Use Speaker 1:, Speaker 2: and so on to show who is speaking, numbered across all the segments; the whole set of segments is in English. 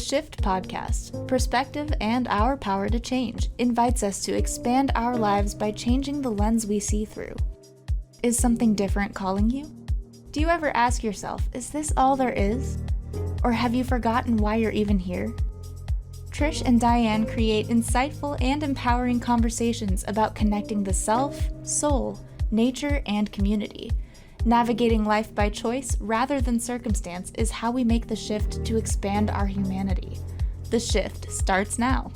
Speaker 1: Shift podcast, perspective and our power to change, invites us to expand our lives by changing the lens we see through. Is something different calling you? Do you ever ask yourself, is this all there is? Or have you forgotten why you're even here? Trish and Diane create insightful and empowering conversations about connecting the self, soul, nature, and community. Navigating life by choice rather than circumstance is how we make the shift to expand our humanity. The shift starts now.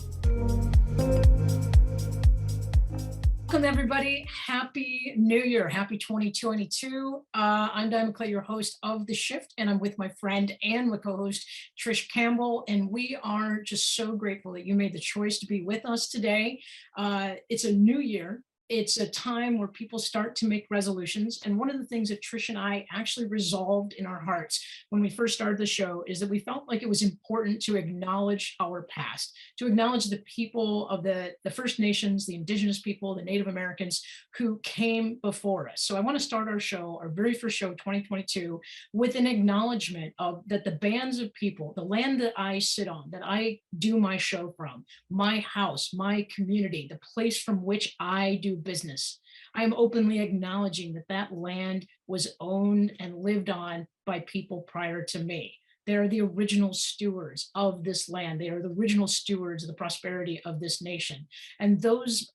Speaker 2: Welcome, everybody. Happy New Year. Happy 2022. I'm Diane McClay, your host of The Shift, and I'm with my friend and my co-host, Trish Campbell, and we are just so grateful that you made the choice to be with us today. It's a new year. It's a time where people start to make resolutions. And one of the things that Trish and I actually resolved in our hearts when we first started the show is that we felt like it was important to acknowledge our past, to acknowledge the people of the First Nations, the Indigenous people, the Native Americans who came before us. So I want to start our show, our very first show, 2022, with an acknowledgement of that the bands of people, the land that I sit on, that I do my show from, my house, my community, the place from which I do business. I am openly acknowledging that that land was owned and lived on by people prior to me. They are the original stewards of this land. They are the original stewards of the prosperity of this nation. And those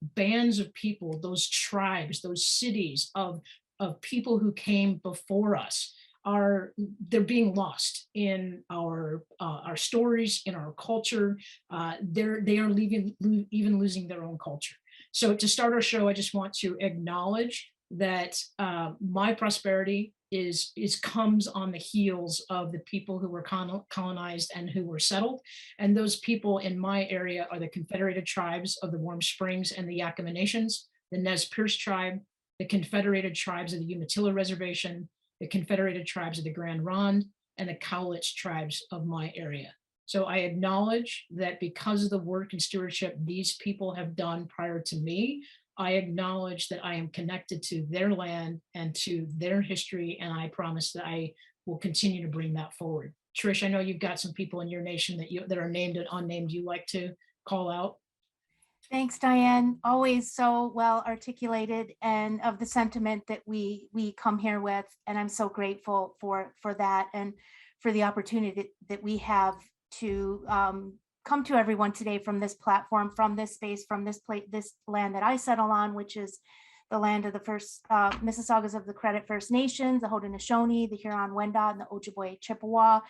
Speaker 2: bands of people, those tribes, those cities of people who came before us, they're being lost in our stories, in our culture. They are even losing their own culture. So to start our show, I just want to acknowledge that my prosperity comes on the heels of the people who were colonized and who were settled. And those people in my area are the Confederated Tribes of the Warm Springs and the Yakima Nations, the Nez Perce Tribe, the Confederated Tribes of the Umatilla Reservation, the Confederated Tribes of the Grand Ronde, and the Cowlitz Tribes of my area. So I acknowledge that because of the work and stewardship these people have done prior to me, I acknowledge that I am connected to their land and to their history, and I promise that I will continue to bring that forward. Trish, I know you've got some people in your nation that are named and unnamed you like to call out.
Speaker 3: Thanks, Diane. Always so well articulated and of the sentiment that we come here with. And I'm so grateful for that and for the opportunity that we have to come to everyone today from this platform, from this space, from this land that I settle on, which is the land of the first Mississaugas of the Credit First Nations, the Haudenosaunee, the Huron-Wendat, and the Ojibwe Chippewa.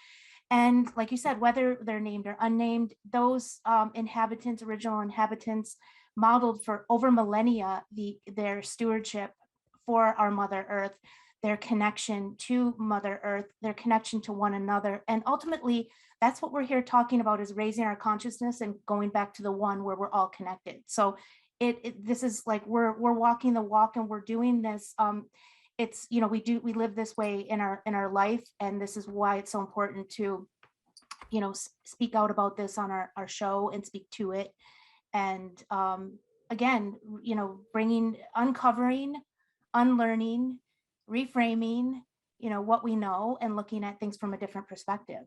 Speaker 3: And like you said, whether they're named or unnamed, those original inhabitants modeled for over millennia their stewardship for our Mother Earth, their connection to Mother Earth, their connection to one another. And ultimately, that's what we're here talking about, is raising our consciousness and going back to the one where we're all connected. So this is like we're walking the walk, and we're doing this. It's, we live this way in our life, and this is why it's so important to speak out about this on our show and speak to it. And again, uncovering, unlearning, reframing what we know, and looking at things from a different perspective,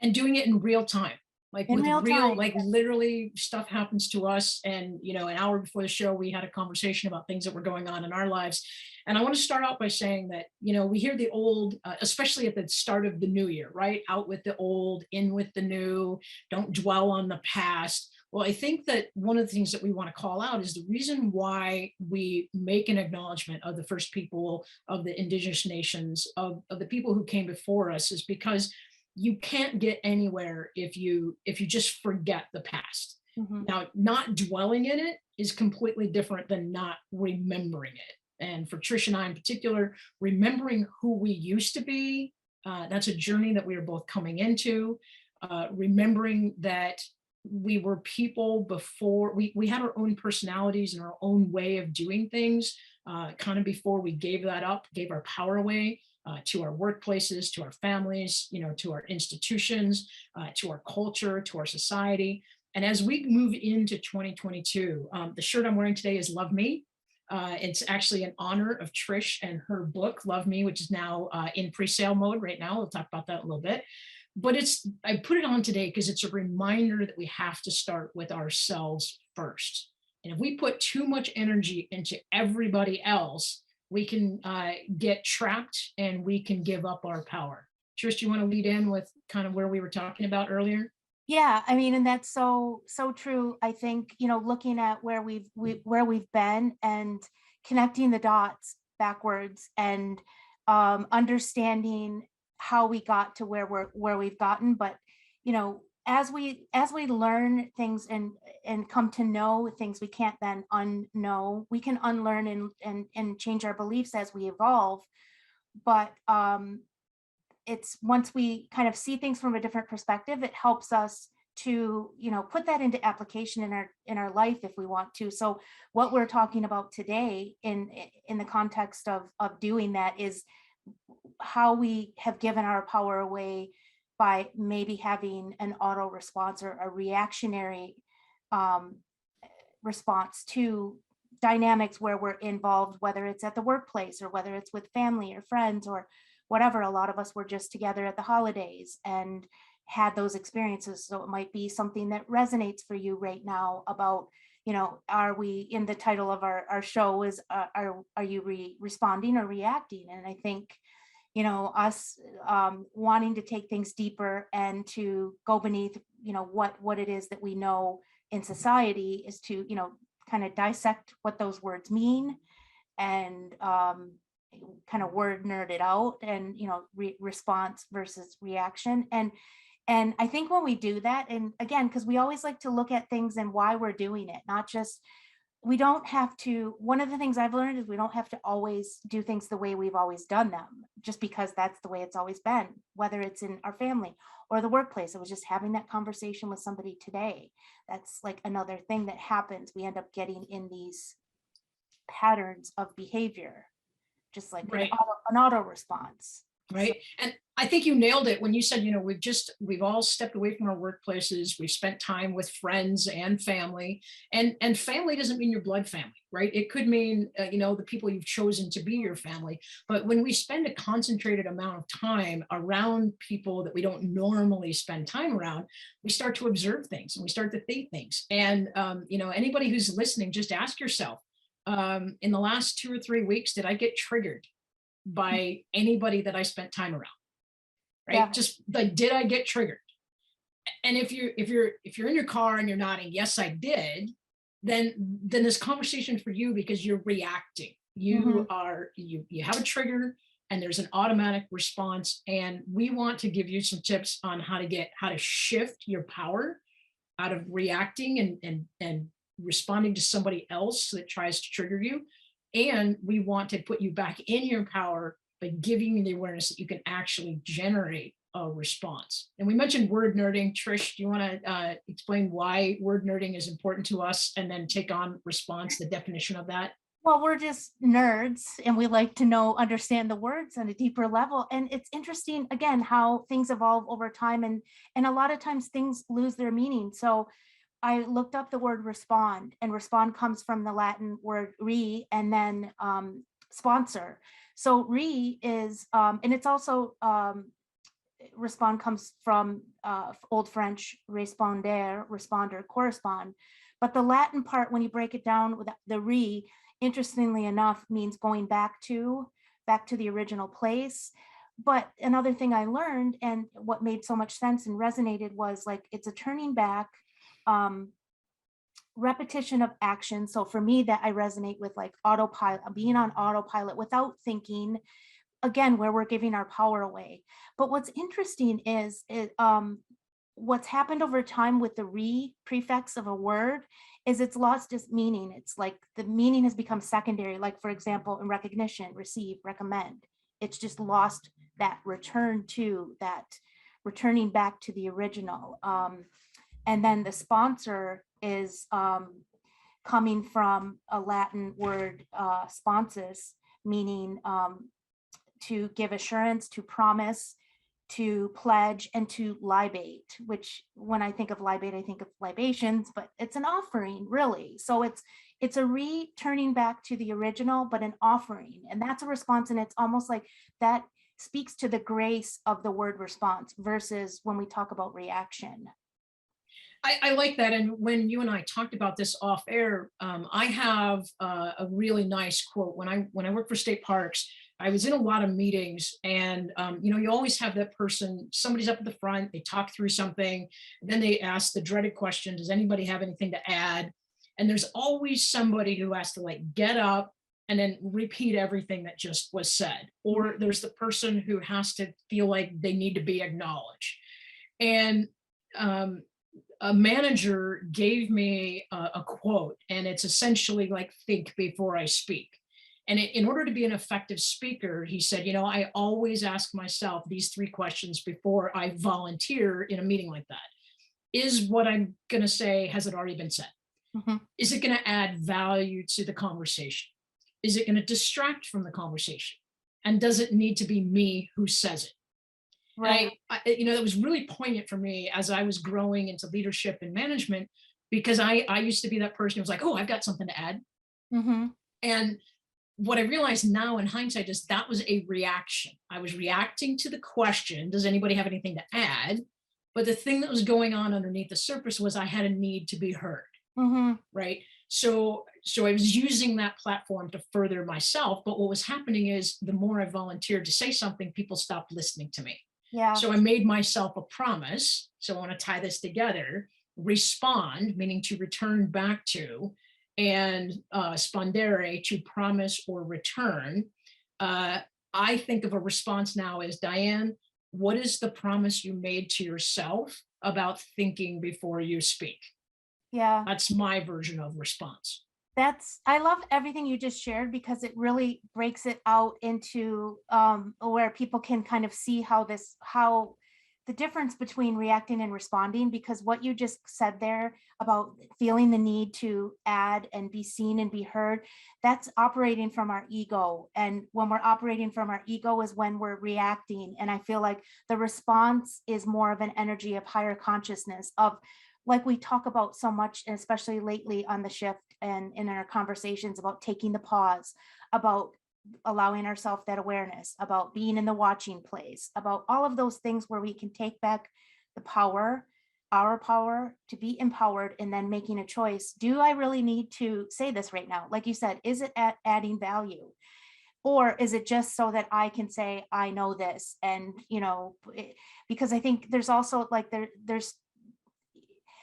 Speaker 2: and doing it in real time. Like
Speaker 3: in
Speaker 2: with
Speaker 3: real time,
Speaker 2: like literally stuff happens to us. And, an hour before the show, we had a conversation about things that were going on in our lives. And I want to start out by saying that, we hear the old, especially at the start of the new year, right? Out with the old, in with the new, don't dwell on the past. Well, I think that one of the things that we want to call out is the reason why we make an acknowledgement of the first people, of the indigenous nations, of the people who came before us, is because you can't get anywhere if you just forget the past. Mm-hmm. Now, not dwelling in it is completely different than not remembering it. And for Trish and I in particular, remembering who we used to be, that's a journey that we are both coming into. Remembering that we were people before, we had our own personalities and our own way of doing things, kind of before we gave that up, gave our power away. To our workplaces, to our families, to our institutions, to our culture, to our society. And as we move into 2022, the shirt I'm wearing today is Love Me. It's actually in honor of Trish and her book, Love Me, which is now in pre-sale mode right now. We'll talk about that a little bit. but I put it on today because it's a reminder that we have to start with ourselves first. And if we put too much energy into everybody else, we can get trapped and we can give up our power. Trish, do you want to lead in with kind of where we were talking about earlier?
Speaker 3: Yeah, I mean, and that's so true. I think, looking at where we've been and connecting the dots backwards, and understanding how we got to where we've gotten. But as we learn things and come to know things we can't then unknow, we can unlearn and change our beliefs as we evolve. But it's once we kind of see things from a different perspective, it helps us to put that into application in our life if we want to. So what we're talking about today in the context of doing that is how we have given our power away by maybe having an auto response or a reactionary um, response to dynamics where we're involved, whether it's at the workplace or whether it's with family or friends or whatever. A lot of us were just together at the holidays and had those experiences. So it might be something that resonates for you right now about, are we, in the title of our show is, are you responding or reacting? And I think, us wanting to take things deeper and to go beneath, what it is that we know in society is to, kind of dissect what those words mean and kind of word nerd it out, and response versus reaction. And I think when we do that, and again, because we always like to look at things and why we're doing it, not just, we don't have to, one of the things I've learned is we don't have to always do things the way we've always done them, just because that's the way it's always been, whether it's in our family or the workplace. I was just having that conversation with somebody today. That's like another thing that happens. We end up getting in these patterns of behavior, just like
Speaker 2: Right.
Speaker 3: an auto response.
Speaker 2: Right. And I think you nailed it when you said, we've all stepped away from our workplaces. We've spent time with friends and family, and family doesn't mean your blood family, right? It could mean, the people you've chosen to be your family. But when we spend a concentrated amount of time around people that we don't normally spend time around, we start to observe things and we start to think things. And, anybody who's listening, just ask yourself, in the last 2 or 3 weeks, did I get triggered by anybody that I spent time around? Right?
Speaker 3: Yeah.
Speaker 2: Just like, did I get triggered? And if you're in your car and you're nodding, yes, I did, then this conversation for you, because you're reacting. You have a trigger and there's an automatic response. And we want to give you some tips on how to shift your power out of reacting and responding to somebody else that tries to trigger you. And we want to put you back in your power by giving you the awareness that you can actually generate a response. And we mentioned word nerding. Trish, do you want to explain why word nerding is important to us, and then take on response, the definition of that?
Speaker 3: Well, we're just nerds and we like to understand the words on a deeper level. And it's interesting, again, how things evolve over time, and a lot of times things lose their meaning. So I looked up the word respond, and respond comes from the Latin word re and then sponsor. So re is, and it's also, respond comes from Old French responder, responder, correspond. But the Latin part, when you break it down with the re, interestingly enough, means going back to the original place. But another thing I learned, and what made so much sense and resonated, was like, it's a turning back, repetition of action. So for me, that I resonate with, like autopilot, being on autopilot without thinking, again, where we're giving our power away. But what's interesting is what's happened over time with the re prefix of a word is it's lost its meaning. It's like the meaning has become secondary. Like, for example, in recognition, receive, recommend, it's just lost that returning back to the original. And then the sponsor is coming from a Latin word, sponsus, meaning to give assurance, to promise, to pledge, and to libate, which when I think of libate, I think of libations, but it's an offering, really. So it's a returning back to the original, but an offering. And that's a response. And it's almost like that speaks to the grace of the word response versus when we talk about reaction.
Speaker 2: I like that. And when you and I talked about this off air, I have a really nice quote. When I worked for state parks, I was in a lot of meetings, and you always have that person. Somebody's up at the front. They talk through something, and then they ask the dreaded question: "Does anybody have anything to add?" And there's always somebody who has to like get up and then repeat everything that just was said, or there's the person who has to feel like they need to be acknowledged. And a manager gave me a quote, and it's essentially like, think before I speak. And in order to be an effective speaker, he said, I always ask myself these three questions before I volunteer in a meeting like that. Is what I'm going to say, has it already been said?
Speaker 3: Mhm.
Speaker 2: Is it going to add value to the conversation? Is it going to distract from the conversation? And does it need to be me who says it?
Speaker 3: Right.
Speaker 2: And that was really poignant for me as I was growing into leadership and management, because I used to be that person who was like, oh, I've got something to add.
Speaker 3: Mm-hmm.
Speaker 2: And what I realized now in hindsight is that was a reaction. I was reacting to the question, does anybody have anything to add? But the thing that was going on underneath the surface was I had a need to be heard.
Speaker 3: Mm-hmm.
Speaker 2: Right. So I was using that platform to further myself. But what was happening is the more I volunteered to say something, people stopped listening to me.
Speaker 3: Yeah.
Speaker 2: So I made myself a promise. So I want to tie this together. Respond, meaning to return back to, and spondere, to promise or return. I think of a response now as, Diane, what is the promise you made to yourself about thinking before you speak?
Speaker 3: Yeah.
Speaker 2: That's my version of response.
Speaker 3: I love everything you just shared, because it really breaks it out into where people can kind of see how the difference between reacting and responding, because what you just said there about feeling the need to add and be seen and be heard, that's operating from our ego. And when we're operating from our ego is when we're reacting. And I feel like the response is more of an energy of higher consciousness, of like we talk about so much, especially lately on the shift and in our conversations, about taking the pause, about allowing ourselves that awareness, about being in the watching place, about all of those things where we can take back the power, our power to be empowered, and then making a choice. Do I really need to say this right now? Like you said, is it adding value? Or is it just so that I can say, I know this? And, because I think there's also like there's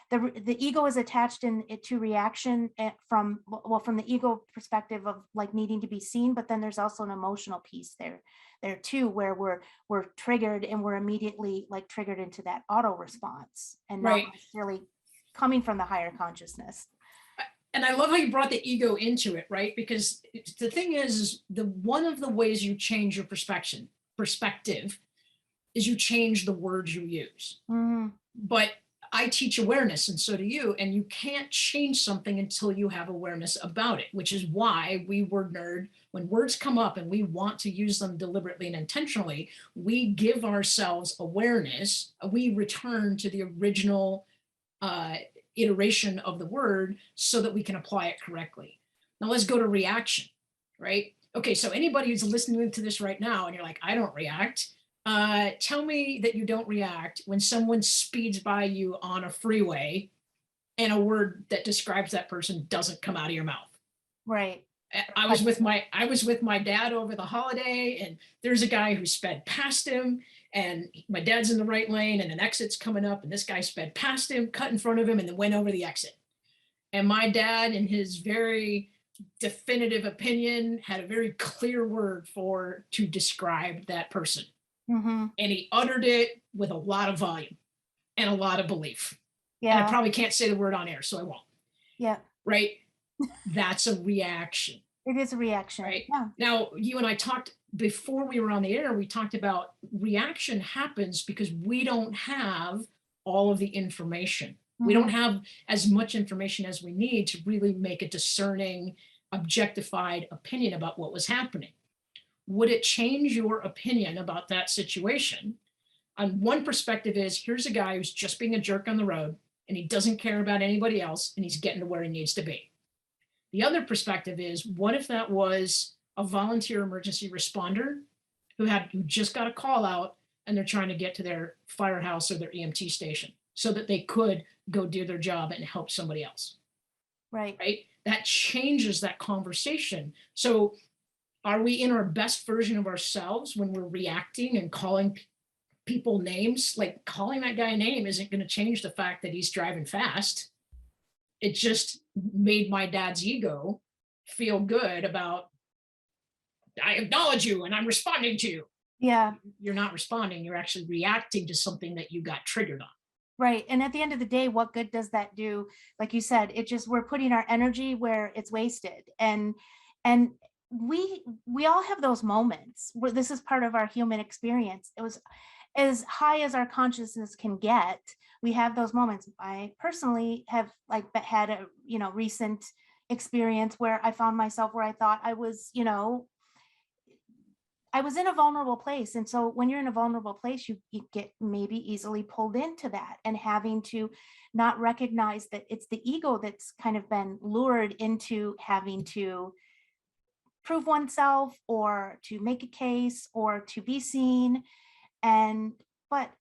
Speaker 3: the ego is attached to reaction from the ego perspective of like needing to be seen, but then there's also an emotional piece there too, where we're triggered and we're immediately like triggered into that auto response, and not necessarily coming from the higher consciousness.
Speaker 2: And I love how you brought the ego into it, right? Because the thing is one of the ways you change your perspective is you change the words you use.
Speaker 3: Mm-hmm.
Speaker 2: But I teach awareness, and so do you, and you can't change something until you have awareness about it, which is why we word nerd, when words come up and we want to use them deliberately and intentionally, we give ourselves awareness, we return to the original iteration of the word so that we can apply it correctly. Now let's go to reaction, right? Okay, so anybody who's listening to this right now and you're like, I don't react, tell me that you don't react when someone speeds by you on a freeway and a word that describes that person doesn't come out of your mouth.
Speaker 3: Right.
Speaker 2: I was with my dad over the holiday, and there's a guy who sped past him, and my dad's in the right lane and an exit's coming up, and this guy sped past him, cut in front of him, and then went over the exit. And my dad, in his very definitive opinion, had a very clear word to describe that person.
Speaker 3: Mm-hmm.
Speaker 2: And he uttered it with a lot of volume and a lot of belief.
Speaker 3: Yeah.
Speaker 2: And I probably can't say the word on air, so I won't.
Speaker 3: Yeah.
Speaker 2: Right? That's a reaction.
Speaker 3: It is a reaction.
Speaker 2: Right.
Speaker 3: Yeah.
Speaker 2: Now, you and I talked before we were on the air, we talked about reaction happens because we don't have all of the information. Mm-hmm. We don't have as much information as we need to really make a discerning, objectified opinion about what was happening. Would it change your opinion about that situation? On one perspective is, here's a guy who's just being a jerk on the road and he doesn't care about anybody else and he's getting to where he needs to be. The other perspective is, what if that was a volunteer emergency responder who just got a call out and they're trying to get to their firehouse or their EMT station so that they could go do their job and help somebody else,
Speaker 3: Right.
Speaker 2: right? That changes that conversation. So are we in our best version of ourselves when we're reacting and calling people names? Like calling that guy a name isn't going to change the fact that he's driving fast. It just made my dad's ego feel good about, I acknowledge you and I'm responding to you.
Speaker 3: Yeah.
Speaker 2: You're not responding, you're actually reacting to something that you got triggered on.
Speaker 3: Right. And at the end of the day, what good does that do? Like you said, it just, we're putting our energy where it's wasted. And we all have those moments where this is part of our human experience. It was as high as our consciousness can get. We have those moments. I personally have like had a, recent experience where I found myself where I thought I was, I was in a vulnerable place. And so when you're in a vulnerable place, you get maybe easily pulled into that, and having to not recognize that it's the ego that's kind of been lured into having to prove oneself or to make a case or to be seen. But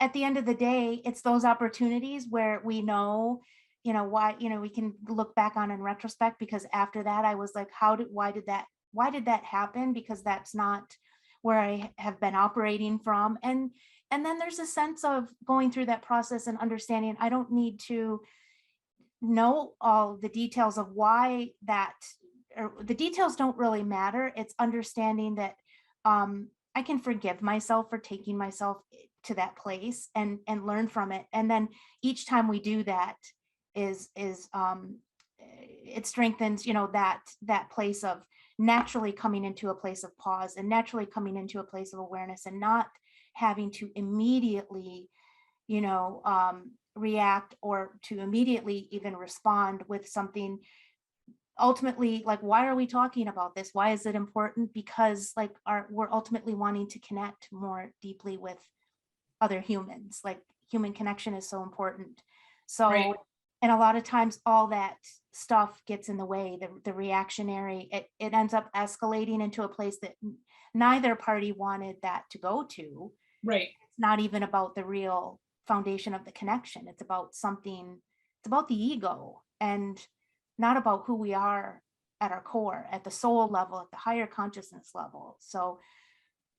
Speaker 3: at the end of the day, it's those opportunities where we know, why, we can look back on in retrospect, because after that, I was like, why did that happen? Because that's not where I have been operating from. And then there's a sense of going through that process and understanding I don't need to know all the details of why that, or the details don't really matter. It's understanding that I can forgive myself for taking myself to that place and learn from it. And then each time we do that is it strengthens, that place of naturally coming into a place of pause and naturally coming into a place of awareness, and not having to immediately, react or to immediately even respond with something. Ultimately, like, why are we talking about this? Why is it important? Because like we're ultimately wanting to connect more deeply with other humans. Like, human connection is so important. So,
Speaker 2: Right.
Speaker 3: and a lot of times all that stuff gets in the way, the reactionary, it ends up escalating into a place that neither party wanted that to go to.
Speaker 2: Right.
Speaker 3: It's not even about the real foundation of the connection. It's about the ego, and not about who we are at our core, at the soul level, at the higher consciousness level. So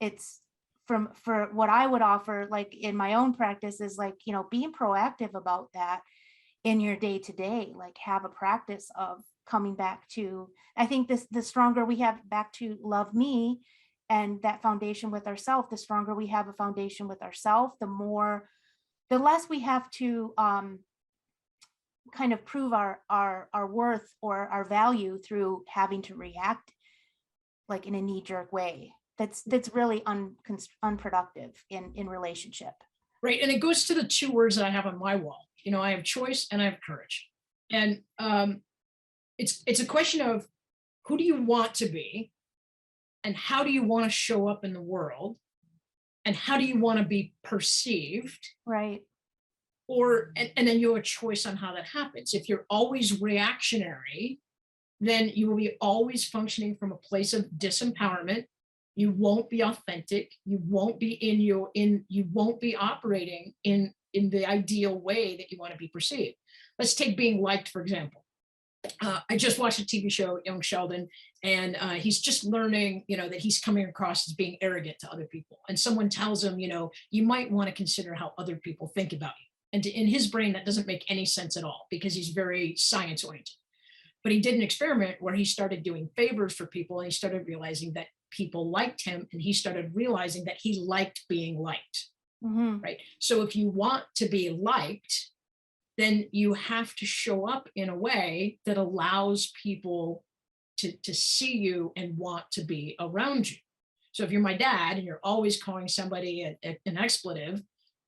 Speaker 3: it's for what I would offer, like in my own practice, is like, being proactive about that in your day to day. Like, have a practice of coming back to, I think the stronger we have back to love me and that foundation with ourselves, the stronger we have a foundation with ourselves, the less we have to kind of prove our worth or our value through having to react like in a knee-jerk way. That's really unproductive in relationship.
Speaker 2: Right. And it goes to the two words that I have on my wall. I have choice and I have courage. And it's a question of, who do you want to be, and how do you want to show up in the world, and how do you want to be perceived?
Speaker 3: Right.
Speaker 2: And then you have a choice on how that happens. If you're always reactionary, then you will be always functioning from a place of disempowerment. You won't be authentic. You won't be you won't be operating in the ideal way that you want to be perceived. Let's take being liked, for example. I just watched a TV show, Young Sheldon, and he's just learning, that he's coming across as being arrogant to other people. And someone tells him, you might want to consider how other people think about you. And in his brain, that doesn't make any sense at all, because he's very science oriented. But he did an experiment where he started doing favors for people, and he started realizing that people liked him, and he started realizing that he liked being liked.
Speaker 3: Mm-hmm.
Speaker 2: Right. So if you want to be liked, then you have to show up in a way that allows people to see you and want to be around you. So if you're my dad and you're always calling somebody an expletive,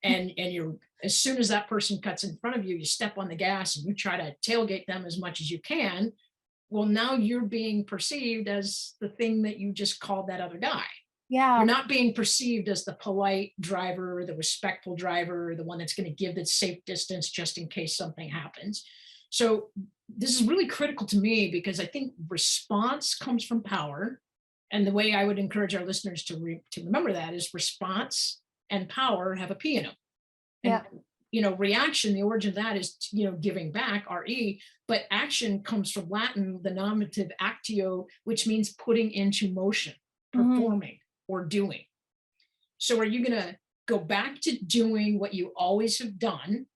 Speaker 2: and you're, as soon as that person cuts in front of you, you step on the gas and you try to tailgate them as much as you can, well, now you're being perceived as the thing that you just called that other guy.
Speaker 3: Yeah.
Speaker 2: You're not being perceived as the polite driver, the respectful driver, the one that's going to give the safe distance just in case something happens. So this is really critical to me, because I think response comes from power And the way I would encourage our listeners to remember that is response and power have a P in them. And,
Speaker 3: Yeah.
Speaker 2: Reaction, the origin of that is, giving back, RE, but action comes from Latin, the nominative actio, which means putting into motion,
Speaker 3: Mhm.
Speaker 2: performing, or doing. So are you going to go back to doing what you always have done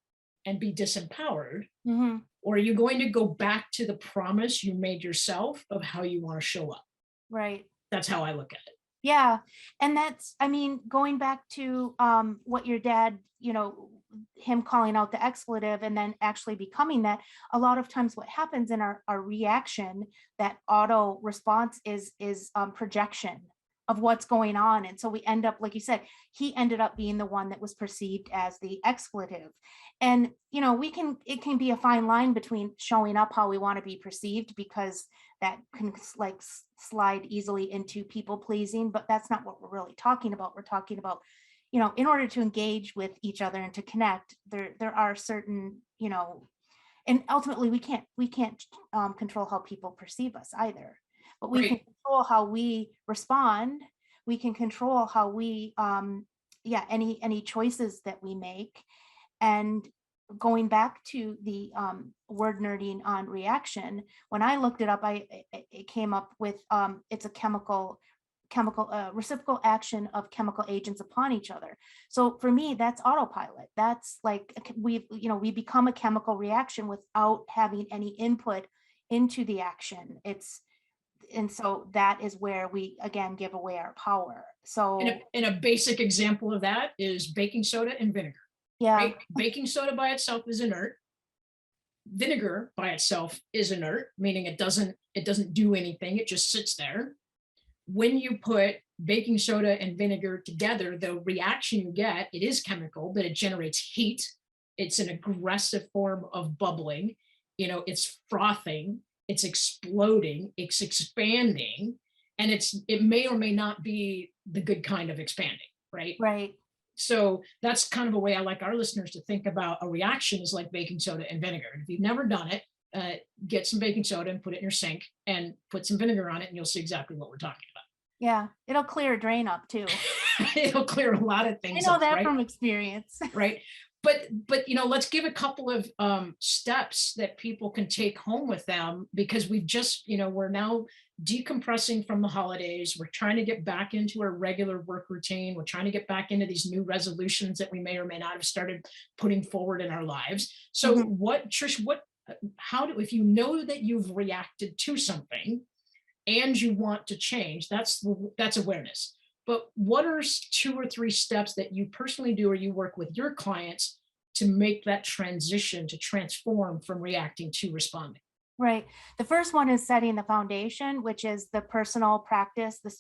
Speaker 2: and be disempowered?
Speaker 3: Mhm.
Speaker 2: Or are you going to go back to the promise you made yourself of how you want to show up?
Speaker 3: Right.
Speaker 2: That's how I look at it.
Speaker 3: Yeah. And that's, I mean, going back to what your dad, him calling out the expletive and then actually becoming that, a lot of times what happens in our reaction, that auto response is projection of what's going on. And so we end up, like you said, he ended up being the one that was perceived as the expletive. And it can be a fine line between showing up how we want to be perceived, because that can slide easily into people pleasing, but that's not what we're really talking about. We're talking about, in order to engage with each other and to connect, there are certain, and ultimately we can't control how people perceive us either, but we can
Speaker 2: Right.
Speaker 3: control how we respond. We can control how we, any choices that we make. And going back to the word nerding on reaction, when I looked it up, it came up with it's a chemical reciprocal action of chemical agents upon each other. So for me, that's autopilot. That's like we become a chemical reaction without having any input into the action. And so that is where we again give away our power. So
Speaker 2: And a basic example of that is baking soda and vinegar.
Speaker 3: yeah.
Speaker 2: Right? Baking soda by itself is inert. Vinegar by itself is inert, meaning it doesn't do anything. It just sits there. When you put baking soda and vinegar together, the reaction you get, it is chemical, but it generates heat. It's an aggressive form of bubbling. It's frothing, it's exploding, it's expanding, and it may or may not be the good kind of expanding, right?
Speaker 3: Right.
Speaker 2: So that's kind of a way I like our listeners to think about a reaction is like baking soda and vinegar. And if you've never done it, get some baking soda and put it in your sink and put some vinegar on it, and you'll see exactly what we're talking about.
Speaker 3: Yeah, it'll clear a drain up too.
Speaker 2: It'll clear a lot of
Speaker 3: I
Speaker 2: things
Speaker 3: know
Speaker 2: up,
Speaker 3: that
Speaker 2: right?
Speaker 3: from experience.
Speaker 2: Right. But let's give a couple of steps that people can take home with them, because we've just, we're now decompressing from the holidays. We're trying to get back into our regular work routine. We're trying to get back into these new resolutions that we may or may not have started putting forward in our lives. So
Speaker 3: Mhm.
Speaker 2: Trish, if you know that you've reacted to something and you want to change, that's awareness. But what are 2 or 3 steps that you personally do or you work with your clients to make that transition, to transform from reacting to responding?
Speaker 3: Right. The first one is setting the foundation, which is the personal practice, the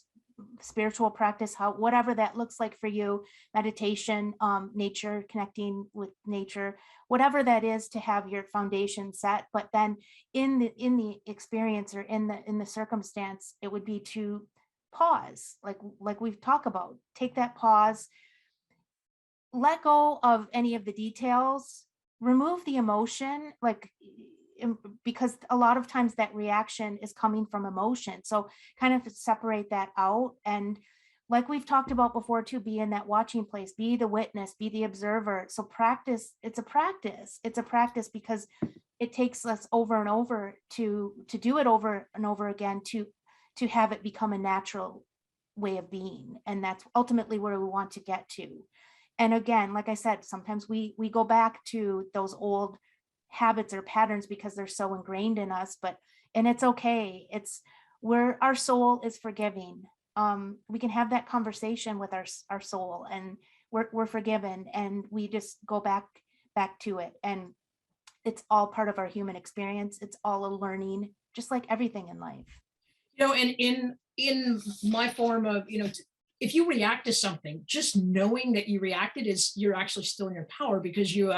Speaker 3: spiritual practice, whatever that looks like for you, meditation, nature, connecting with nature, whatever that is, to have your foundation set. But then in the experience or in the circumstance, it would be to pause, like we've talked about, take that pause, let go of any of the details, remove the emotion, because a lot of times that reaction is coming from emotion. So kind of separate that out. And like we've talked about before too, be in that watching place, be the witness, be the observer. So practice, it's a practice because it takes us over and over to do it over and over again, to have it become a natural way of being. And that's ultimately where we want to get to. And again, like I said, sometimes we go back to those old habits or patterns because they're so ingrained in us, and it's okay. It's where our soul is forgiving. We can have that conversation with our soul, and we're forgiven, and we just go back to it. And it's all part of our human experience. It's all a learning, just like everything in life.
Speaker 2: And in my form of, if you react to something, just knowing that you reacted is you're actually still in your power, because you're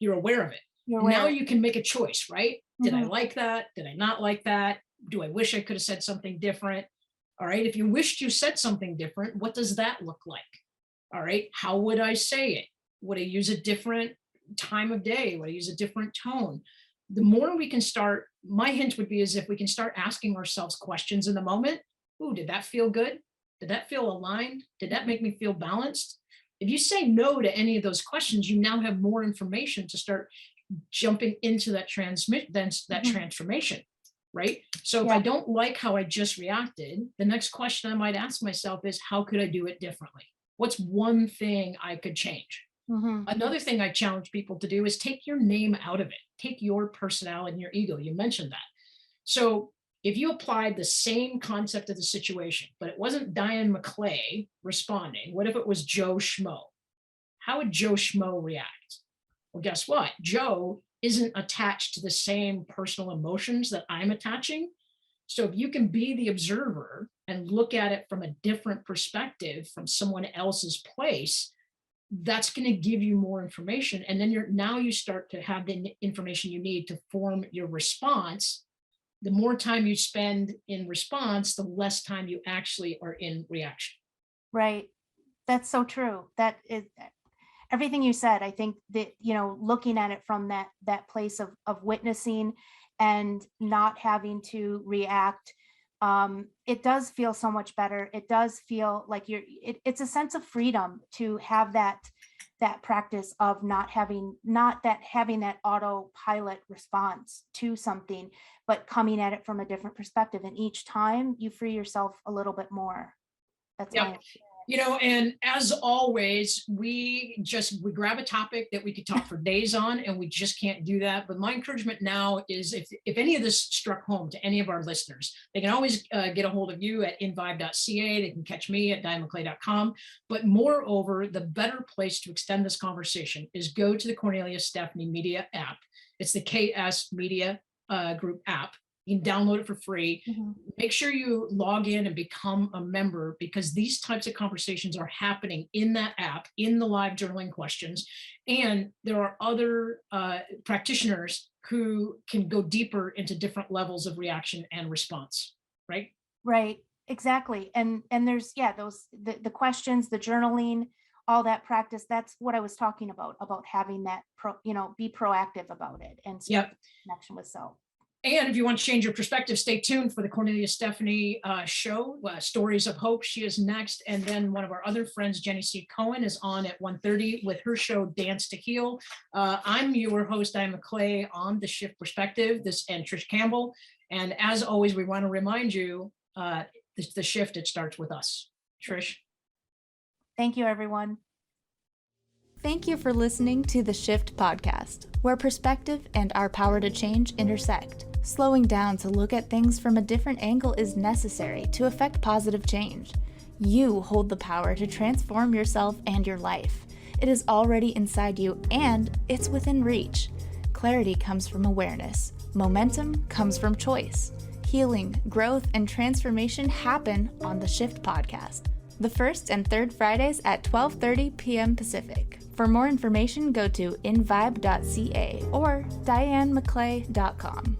Speaker 2: aware of it.
Speaker 3: You're
Speaker 2: And now
Speaker 3: aware.
Speaker 2: you can make a choice, right? Did I
Speaker 3: Mhm.
Speaker 2: like that? Did I not like that? Do I wish I could have said something different? All right. If you wished you said something different, what does that look like? All right. How would I say it? Would I use a different time of day? Would I use a different tone? The more we can start, my hint would be is if we can start asking ourselves questions in the moment, ooh, did that feel good? Did that feel aligned? Did that make me feel balanced? If you say no to any of those questions, you now have more information to start jumping into that
Speaker 3: Mhm.
Speaker 2: transformation, right? So if I
Speaker 3: Yeah.
Speaker 2: don't like how I just reacted, the next question I might ask myself is, how could I do it differently? What's one thing I could change?
Speaker 3: Mhm.
Speaker 2: Another thing I challenge people to do is take your name out of it. Take your personality and your ego. You mentioned that. So if you applied the same concept of the situation, but it wasn't Diane McClay responding, what if it was Joe Schmo? How would Joe Schmo react? Well, guess what? Joe isn't attached to the same personal emotions that I'm attaching. So if you can be the observer and look at it from a different perspective, from someone else's place, that's going to give you more information. And then you start to have the information you need to form your response. The more time you spend in response, the less time you actually are in reaction.
Speaker 3: Right. That's so true. That is everything you said. I think that, looking at it from that place of witnessing and not having to react, it does feel so much better. It does feel like it's a sense of freedom to have that practice of not having that autopilot response to something, but coming at it from a different perspective. And each time you free yourself a little bit more. That's my
Speaker 2: Yep. And as always, we grab a topic that we could talk for days on, and we just can't do that. But my encouragement now is, if any of this struck home to any of our listeners, they can always get a hold of you at invibe.ca. They can catch me at diamondclay.com. But moreover, the better place to extend this conversation is go to the Cornelia Stephanie Media app. It's the KS Media Group app. You can download it for free.
Speaker 3: Mhm.
Speaker 2: Make sure you log in and become a member, because these types of conversations are happening in that app, in the live journaling questions. And there are other practitioners who can go deeper into different levels of reaction and response, right?
Speaker 3: Right, exactly. And there's, those, the questions, the journaling, all that practice. That's what I was talking about having that be proactive about it and start
Speaker 2: Yep.
Speaker 3: connection with self.
Speaker 2: And if you want to change your perspective, stay tuned for the Cornelia Stephanie show, Stories of Hope. She is next. And then one of our other friends, Jenny C. Cohen, is on at 1:30 with her show, Dance to Heal. I'm your host, Diane McClay, on The Shift Perspective, and Trish Campbell. And as always, we want to remind you, the shift, it starts with us. Trish.
Speaker 3: Thank you, everyone.
Speaker 1: Thank you for listening to the Shift podcast, where perspective and our power to change intersect. Slowing down to look at things from a different angle is necessary to effect positive change. You hold the power to transform yourself and your life. It is already inside you, and it's within reach. Clarity comes from awareness. Momentum comes from choice. Healing, growth, and transformation happen on the Shift podcast, the first and third Fridays at 12:30 p.m. Pacific. For more information, go to invibe.ca or dianemcclay.com.